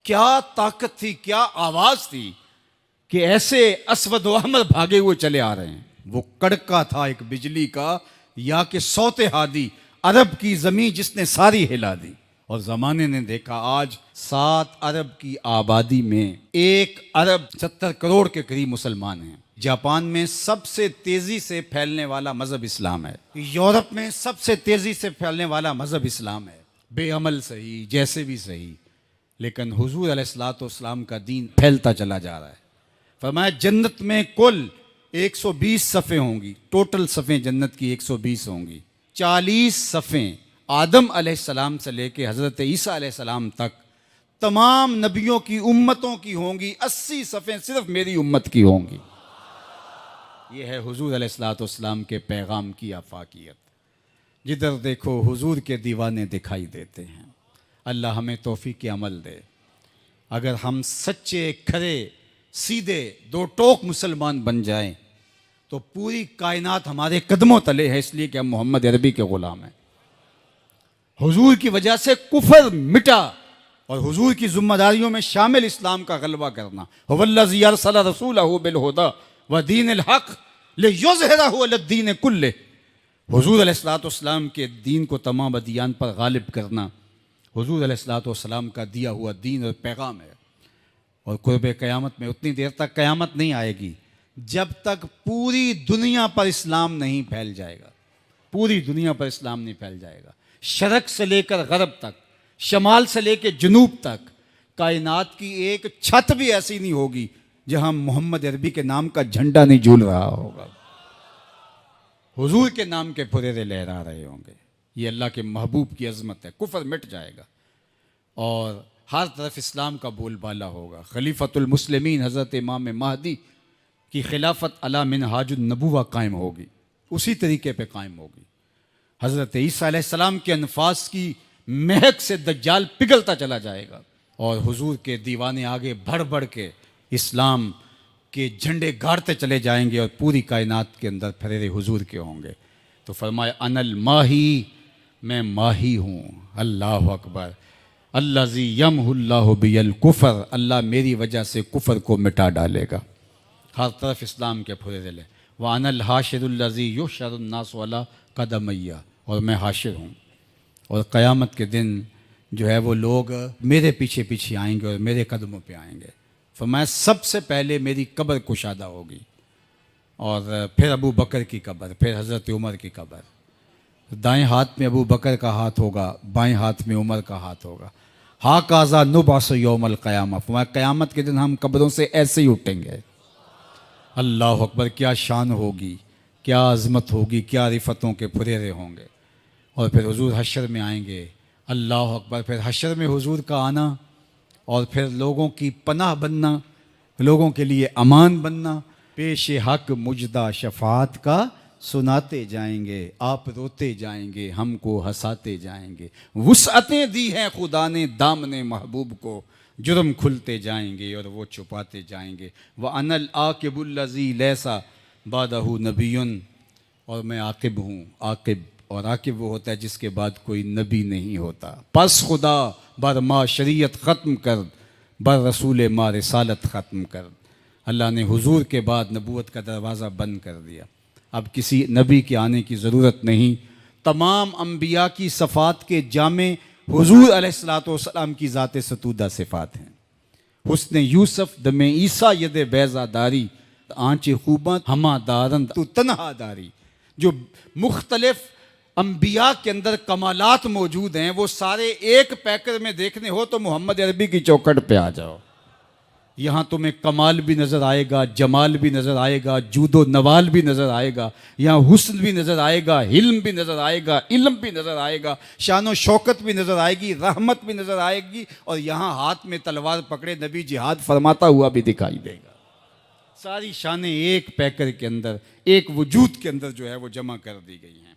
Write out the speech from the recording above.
क्या ताकत थी, क्या आवाज थी कि ऐसे अस्वद व अहमर भागे हुए चले आ रहे हैं। वो कड़का था एक बिजली का, या कि सौते हादी अरब की जमीन जिसने सारी हिला दी। और जमाने ने देखा आज 7 अरब की आबादी में 1 अरब 70 करोड़ के करीब मुसलमान हैं। जापान में सबसे तेजी से फैलने वाला मजहब इस्लाम है। यूरोप में सबसे तेजी से फैलने वाला मजहब इस्लाम है। बेअमल सही, जैसे भी सही, लेकिन हुजूर अलैहिस्सलाम का दीन फैलता चला जा रहा है। फरमाया जन्नत में कुल 120 सफ़े होंगी, टोटल सफ़ें जन्नत की 120 होंगी। 40 सफ़ें आदम अलैहिस्सलाम से लेके हज़रत ईसा अलैहिस्सलाम तक तमाम नबियों की उम्मतों की होंगी। 80 सफ़ें सिर्फ मेरी उम्मत की होंगी। ये है हुजूर अलैहिस्सलाम के पैगाम की आफाकियत। जिधर देखो हुजूर के दीवाने दिखाई देते हैं। अल्लाह हमें तौफीक अमल दे। अगर हम सच्चे खरे सीधे दो टोक मुसलमान बन जाएं तो पूरी कायनात हमारे कदमों तले है, इसलिए कि हम मोहम्मद अरबी के गुलाम हैं। हुजूर की वजह से कुफर मिटा और हुजूर की जिम्मेदारियों में शामिल इस्लाम का गलबा करना। हुवल्लज़ी अरसला रसूलहु बिल हुदा व दीनिल हक़ लियुज़हिरहु अलद्दीन कुल्लिह। हुजूर अलैहिस्सलाम के दीन को तमाम अदियान पर गालिब करना हुजूर अलैहिस्सलाम का दिया हुआ दीन और पैगाम है। और कुर्ब क़यामत में उतनी देर तक क़यामत नहीं आएगी जब तक पूरी दुनिया पर इस्लाम नहीं फैल जाएगा। पूरी दुनिया पर इस्लाम नहीं फैल जाएगा। शरक से लेकर गरब तक, शमाल से लेकर जनूब तक कायनात की एक छत भी ऐसी नहीं होगी जहां मोहम्मद अरबी के नाम का झंडा नहीं झूल रहा होगा, हुजूर के नाम के फुरेरे लहरा रहे होंगे। ये अल्लाह के महबूब की अजमत है। कुफर मिट जाएगा और हर तरफ इस्लाम का बोलबाला होगा। खलीफतुल मुस्लिमीन हज़रत इमाम महदी की खिलाफत अला मिनहाजुन नबुवा कायम होगी, उसी तरीके पे कायम होगी। हज़रत ईसा अलैहिस्सलाम के अनफास की महक से दज्जाल पिघलता चला जाएगा और हुजूर के दीवाने आगे बढ़ बढ़ के इस्लाम के झंडे गाड़ते चले जाएंगे और पूरी कायनात के अंदर फरेरे हुजूर के होंगे। तो फरमाया अनल माही, मैं माही हूँ। अल्लाह अकबर। अल्लाज़ी यमहुल्लाहु बियल कुफर, अल्लाह मेरी वजह से कुफर को मिटा डालेगा। हर तरफ इस्लाम के फुरेरे ले। व अनल हाशिरुल्लज़ी युहशरुन्नासु अला कदमैया, और मैं हाशिर हूँ और क़यामत के दिन जो है वो लोग मेरे पीछे पीछे आएंगे और मेरे कदमों पे आएंगे। फरमाया सबसे पहले मेरी कब्र कुशादा होगी और फिर अबू बकर की कब्र, फिर हज़रत उमर की कब्र। दाएं हाथ में अबू बकर का हाथ होगा, बाएं हाथ में उमर का हाथ होगा। हा काज़ा नुबास यौमल क़यामा, फरमाया क़यामत के दिन हम कब्रों से ऐसे ही उठेंगे। अल्लाह अकबर। क्या शान होगी, क्या अज़मत होगी, क्या रिफ़तों के फुरेरे होंगे। और फिर हुजूर हशर में आएंगे। अल्लाह अकबर। फिर हशर में हुजूर का आना और फिर लोगों की पनाह बनना, लोगों के लिए अमान बनना। पेश हक मुजदा शफात का सुनाते जाएंगे, आप रोते जाएंगे, हमको हंसाते जाएंगे। वुसअतें दी हैं खुदा ने दामने महबूब को, जुर्म खुलते जाएंगे और वो छुपाते जाएंगे। व अनल आकिबुल्लज़ी लैसा बादहु नबियुन, और मैं आकिब हूँ। आकिब, और आकिब वो होता है जिसके बाद कोई नबी नहीं होता। पस खुदा बर मा शरीयत ख़त्म कर, बर रसूल मा रिसालत ख़त्म कर। अल्लाह ने हुजूर के बाद नबूवत का दरवाज़ा बंद कर दिया। अब किसी नबी के आने की ज़रूरत नहीं। तमाम अम्बिया की सफ़ात के जामे हुजूर अलैहिस्सलाम की ज़ात सतूदा सिफ़ात हैं। हुस्न यूसुफ दमे ईसा यद बैज़ादारी, आँच खूबा हमा दारन तू तन्हादारी। जो मुख्तलिफ अम्बिया के अंदर कमालात मौजूद हैं वो सारे एक पैकर में देखने हो तो मोहम्मद अरबी की चौखट पे आ जाओ। यहाँ तुम्हें कमाल भी नज़र आएगा, जमाल भी नज़र आएगा, जूदो नवाल भी नज़र आएगा। यहाँ हुस्न भी नज़र आएगा, हिल्म भी नज़र आएगा, इल्म भी नज़र आएगा, शान व शौकत भी नज़र आएगी, रहमत भी नज़र आएगी। और यहाँ हाथ में तलवार पकड़े नबी जिहाद फरमाता हुआ भी दिखाई देगा। सारी शानें एक पैकर के अंदर, एक वजूद के अंदर जो है वो जमा कर दी गई हैं।